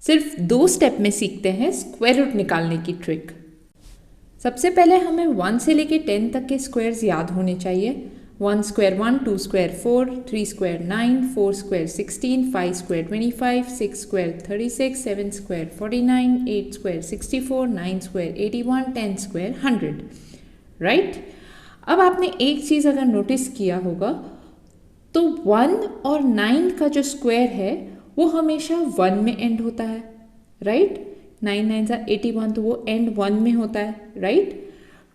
सिर्फ 2 स्टेप में सीखते हैं स्क्वायर रूट निकालने की ट्रिक। सबसे पहले हमें 1 से लेके 10 तक के स्क्वायर्स याद होने चाहिए। 1 square 1, 2 square 4, 3 square 9, 4 square 16, 5 square 25, 6 square 36, 7 square 49, 8 square 64, 9 square 81, 10 square 100। Right? अब आपने एक चीज़ अगर नोटिस किया होगा तो 1 और 9 का जो स्क्वायर है वो हमेशा 1 में एंड होता है। राइट? 9 9 सा 81, तो वो एंड 1 में होता है। राइट?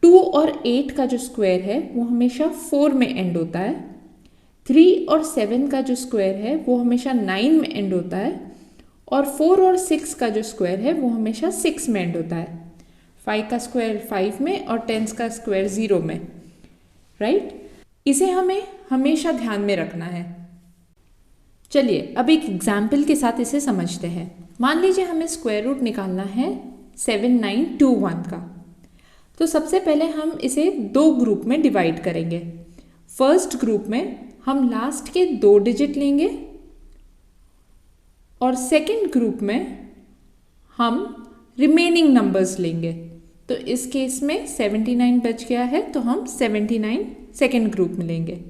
2 और 8 का जो स्क्वायर है वो हमेशा 4 में एंड होता है। 3 और 7 का जो स्क्वायर है वो हमेशा 9 में एंड होता है। और 4 और 6 का जो स्क्वायर है वो हमेशा 6 में एंड होता है। 5 का स्क्वायर 5 में और 10 का स्क्वायर 0 में। राइट? इसे हमें हमेशा ध्यान में रखना है। चलिए अब एक एग्जाम्पल के साथ इसे समझते हैं। मान लीजिए हमें स्क्वायर रूट निकालना है 7921 का। तो सबसे पहले हम इसे 2 ग्रुप में डिवाइड करेंगे। फर्स्ट ग्रुप में हम लास्ट के 2 डिजिट लेंगे और सेकंड ग्रुप में हम रिमेनिंग नंबर्स लेंगे। तो इस केस में 79 बच गया है तो हम 79 सेकंड ग्रुप में लेंगे।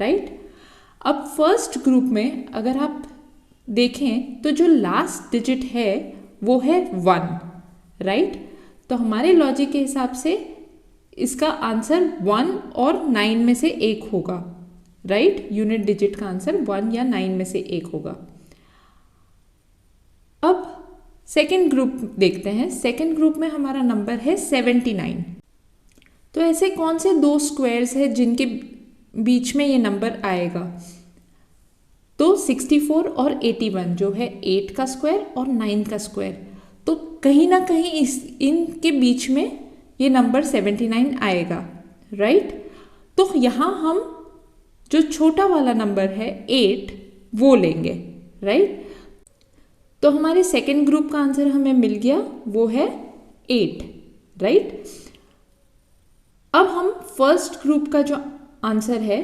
राइट? अब फर्स्ट ग्रुप में अगर आप देखें तो जो लास्ट डिजिट है वो है 1। राइट? तो हमारे लॉजिक के हिसाब से इसका आंसर 1 और 9 में से एक होगा। राइट? यूनिट डिजिट का आंसर 1 या 9 में से एक होगा। अब सेकेंड ग्रुप देखते हैं। सेकेंड ग्रुप में हमारा नंबर है 79। तो ऐसे कौन से 2 स्क्वायर्स हैं जिनके बीच में ये नंबर आएगा? तो 64 और 81 जो है 8 का स्क्वायर और 9 का स्क्वायर, तो कहीं ना कहीं इनके बीच में ये नंबर 79 आएगा। राइट? तो यहाँ हम जो छोटा वाला नंबर है 8 वो लेंगे। राइट? तो हमारे सेकेंड ग्रुप का आंसर हमें मिल गया, वो है 8। राइट? अब हम फर्स्ट ग्रुप का जो आंसर है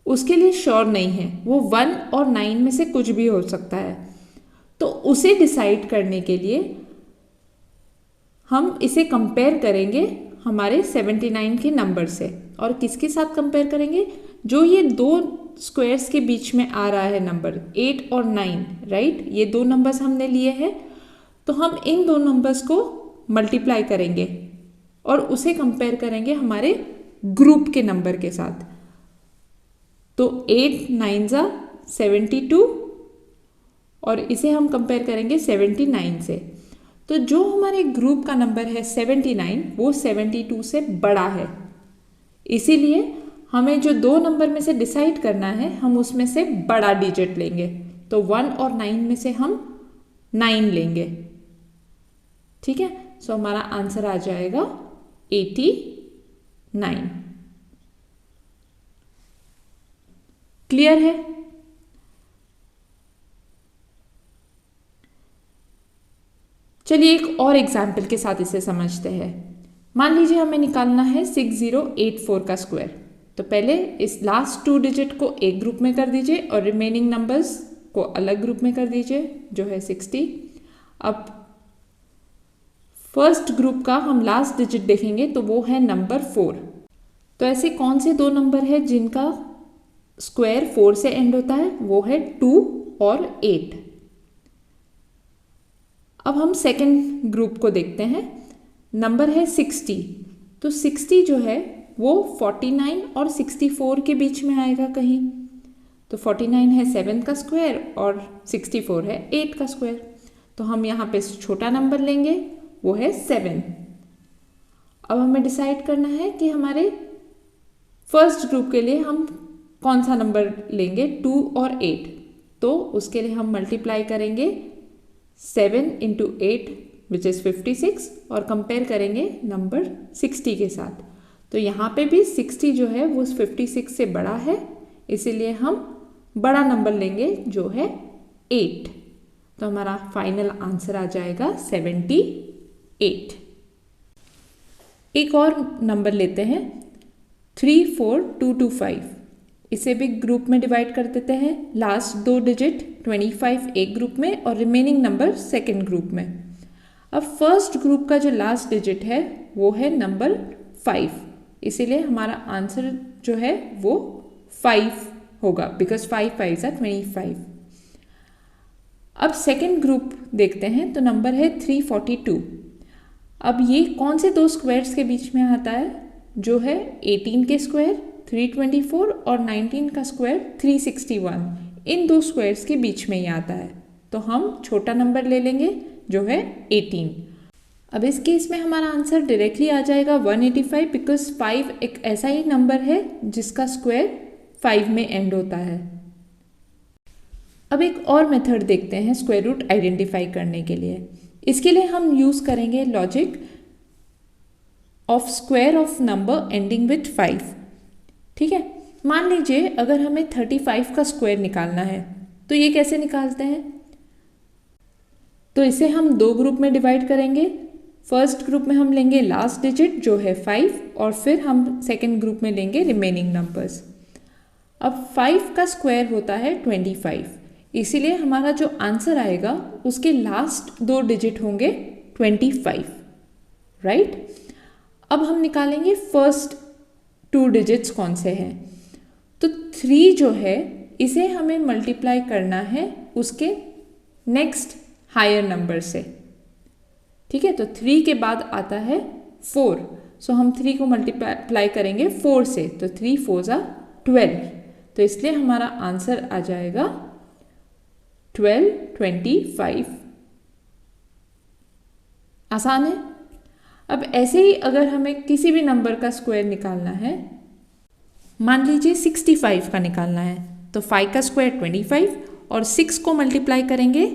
उसके लिए श्योर नहीं है, वो 1 और 9 में से कुछ भी हो सकता है। तो उसे डिसाइड करने के लिए हम इसे कंपेयर करेंगे हमारे 79 के नंबर से। और किसके साथ कंपेयर करेंगे? जो ये 2 स्क्वायर्स के बीच में आ रहा है नंबर 8 और 9। राइट? ये 2 नंबर्स हमने लिए हैं, तो हम इन 2 नंबर्स को मल्टीप्लाई करेंगे और उसे कंपेयर करेंगे हमारे ग्रुप के नंबर के साथ। तो 8 9 जा 72 और इसे हम कंपेयर करेंगे 79 से। तो जो हमारे ग्रुप का नंबर है 79 वो 72 से बड़ा है। इसीलिए हमें जो 2 नंबर में से डिसाइड करना है हम उसमें से बड़ा डिजिट लेंगे। तो 1 और 9 में से हम 9 लेंगे। ठीक है? सो हमारा आंसर आ जाएगा 89। क्लियर है? चलिए एक और एग्जाम्पल के साथ इसे समझते हैं। मान लीजिए हमें निकालना है 6084 का स्क्वायर। तो पहले इस लास्ट 2 डिजिट को एक ग्रुप में कर दीजिए और रिमेनिंग नंबर्स को अलग ग्रुप में कर दीजिए, जो है 60। अब फर्स्ट ग्रुप का हम लास्ट डिजिट देखेंगे तो वो है नंबर 4। तो ऐसे कौन से 2 नंबर है जिनका स्क्वायर 4 से एंड होता है? वो है 2 और 8। अब हम सेकेंड ग्रुप को देखते हैं। नंबर है 60। तो 60 जो है वो 49 और 64 के बीच में आएगा कहीं। तो 49 है 7 का स्क्वायर और 64 है 8 का स्क्वायर। तो हम यहाँ पे छोटा नंबर लेंगे, वो है 7। अब हमें डिसाइड करना है कि हमारे फर्स्ट ग्रुप के लिए हम कौन सा नंबर लेंगे, 2 और 8। तो उसके लिए हम मल्टीप्लाई करेंगे 7 × 8 विच इज़ 56 और कंपेयर करेंगे नंबर 60 के साथ। तो यहाँ पे भी 60 जो है वो 56 से बड़ा है, इसीलिए हम बड़ा नंबर लेंगे जो है 8। तो हमारा फाइनल आंसर आ जाएगा 78। एक और नंबर लेते हैं 34225। इसे भी ग्रुप में डिवाइड कर देते हैं। लास्ट 2 डिजिट 25 एक ग्रुप में और रिमेनिंग नंबर सेकेंड ग्रुप में। अब फर्स्ट ग्रुप का जो लास्ट डिजिट है वो है नंबर 5, इसीलिए हमारा आंसर जो है वो 5 होगा, बिकॉज 5 5 are 25। अब सेकेंड ग्रुप देखते हैं तो नंबर है 342। अब ये कौन से दो स्क्वायर्स के बीच में आता है, जो है 18 के स्क्वायर 324 और 19 का स्क्वायर 361, इन दो स्क्वायर्स के बीच में ही आता है। तो हम छोटा नंबर ले लेंगे जो है 18। अब इस केस में हमारा आंसर डायरेक्टली आ जाएगा 185, बिकॉज 5 एक ऐसा ही नंबर है जिसका स्क्वायर 5 में एंड होता है। अब एक और मेथड देखते हैं स्क्वायर रूट आइडेंटिफाई करने के लिए। इसके लिए हम यूज़ करेंगे logic of square of number ending with 5। ठीक है, मान लीजिए अगर हमें 35 का स्क्वायर निकालना है तो ये कैसे निकालते हैं, तो इसे हम दो ग्रुप में डिवाइड करेंगे। फर्स्ट ग्रुप में हम लेंगे लास्ट डिजिट जो है 5 और फिर हम सेकेंड ग्रुप में लेंगे रिमेनिंग नंबर्स। अब 5 का स्क्वायर होता है 25, इसीलिए हमारा जो आंसर आएगा उसके लास्ट 2 डिजिट होंगे 25, राइट। अब हम निकालेंगे फर्स्ट 2 डिजिट्स कौन से हैं, तो 3 जो है इसे हमें मल्टीप्लाई करना है उसके नेक्स्ट हायर नंबर से। ठीक है, तो 3 के बाद आता है 4, सो हम 3 को मल्टीप्लाई करेंगे 4 से, तो 3 4 are 12, तो इसलिए हमारा आंसर आ जाएगा 1225। आसान है। अब ऐसे ही अगर हमें किसी भी नंबर का स्क्वायर निकालना है, मान लीजिए 65 का निकालना है, तो 5 का स्क्वायर 25 और 6 को मल्टीप्लाई करेंगे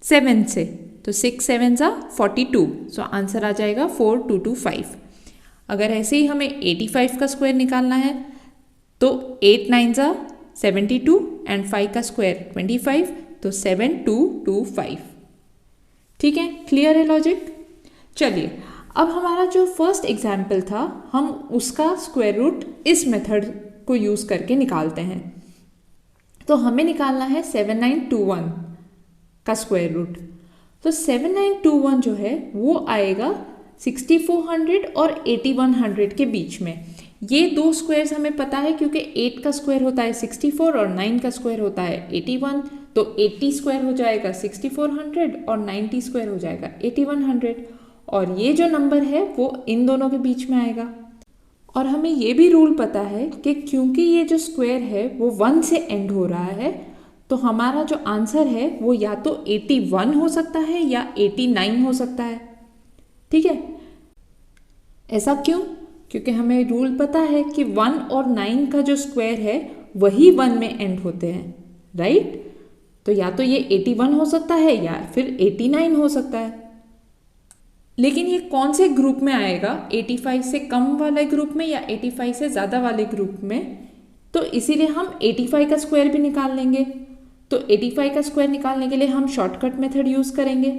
7 से, तो 6 7 are 42, सो आंसर आ जाएगा 4225। अगर ऐसे ही हमें 85 का स्क्वायर निकालना है तो 8 9 are 72 एंड 5 का स्क्वायर 25, तो 7225। ठीक है, क्लियर है लॉजिक। चलिए अब हमारा जो फर्स्ट एग्जाम्पल था हम उसका स्क्वायर रूट इस मेथड को यूज़ करके निकालते हैं। तो हमें निकालना है 7921 का स्क्वायर रूट। तो 7921 जो है वो आएगा 6400 और 8100 के बीच में। ये दो स्क्वायर्स हमें पता है क्योंकि 8 का स्क्वायर होता है 64 और 9 का स्क्वायर होता है 81, तो 80 स्क्वायर हो जाएगा 6400 और 90 स्क्वायर हो जाएगा 8100, और ये जो नंबर है वो इन दोनों के बीच में आएगा। और हमें ये भी रूल पता है कि क्योंकि ये जो स्क्वायर है वो 1 से एंड हो रहा है, तो हमारा जो आंसर है वो या तो 81 हो सकता है या 89 हो सकता है। ठीक है, ऐसा क्यों? क्योंकि हमें रूल पता है कि 1 और 9 का जो स्क्वायर है वही 1 में एंड होते हैं, राइट। तो या तो ये 81 हो सकता है या फिर 89 हो सकता है। लेकिन ये कौन से ग्रुप में आएगा, 85 से कम वाले ग्रुप में या 85 से ज़्यादा वाले ग्रुप में, तो इसीलिए हम 85 का स्क्वायर भी निकाल लेंगे। तो 85 का स्क्वायर निकालने के लिए हम शॉर्टकट मेथड यूज़ करेंगे।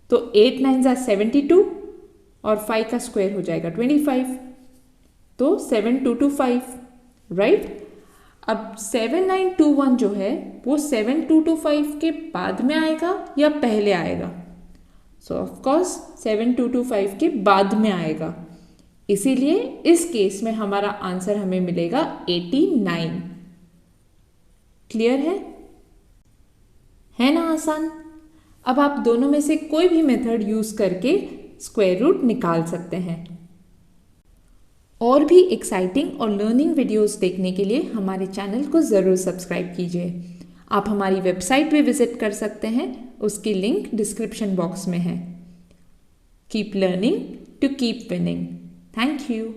तो 8 9 are 72 और 5 का स्क्वायर हो जाएगा 25, तो 7225, राइट। अब 7921 जो है वो 7225 के बाद में आएगा या पहले आएगा, सो ऑफ कोर्स 7225 के बाद में आएगा, इसीलिए इस केस में हमारा आंसर हमें मिलेगा 89। क्लियर है ना आसान। अब आप दोनों में से कोई भी मेथड यूज करके स्क्वायर रूट निकाल सकते हैं। और भी एक्साइटिंग और लर्निंग वीडियोस देखने के लिए हमारे चैनल को ज़रूर सब्सक्राइब कीजिए। आप हमारी वेबसाइट पे विजिट कर सकते हैं, उसकी लिंक डिस्क्रिप्शन बॉक्स में है। Keep learning to keep winning. Thank you.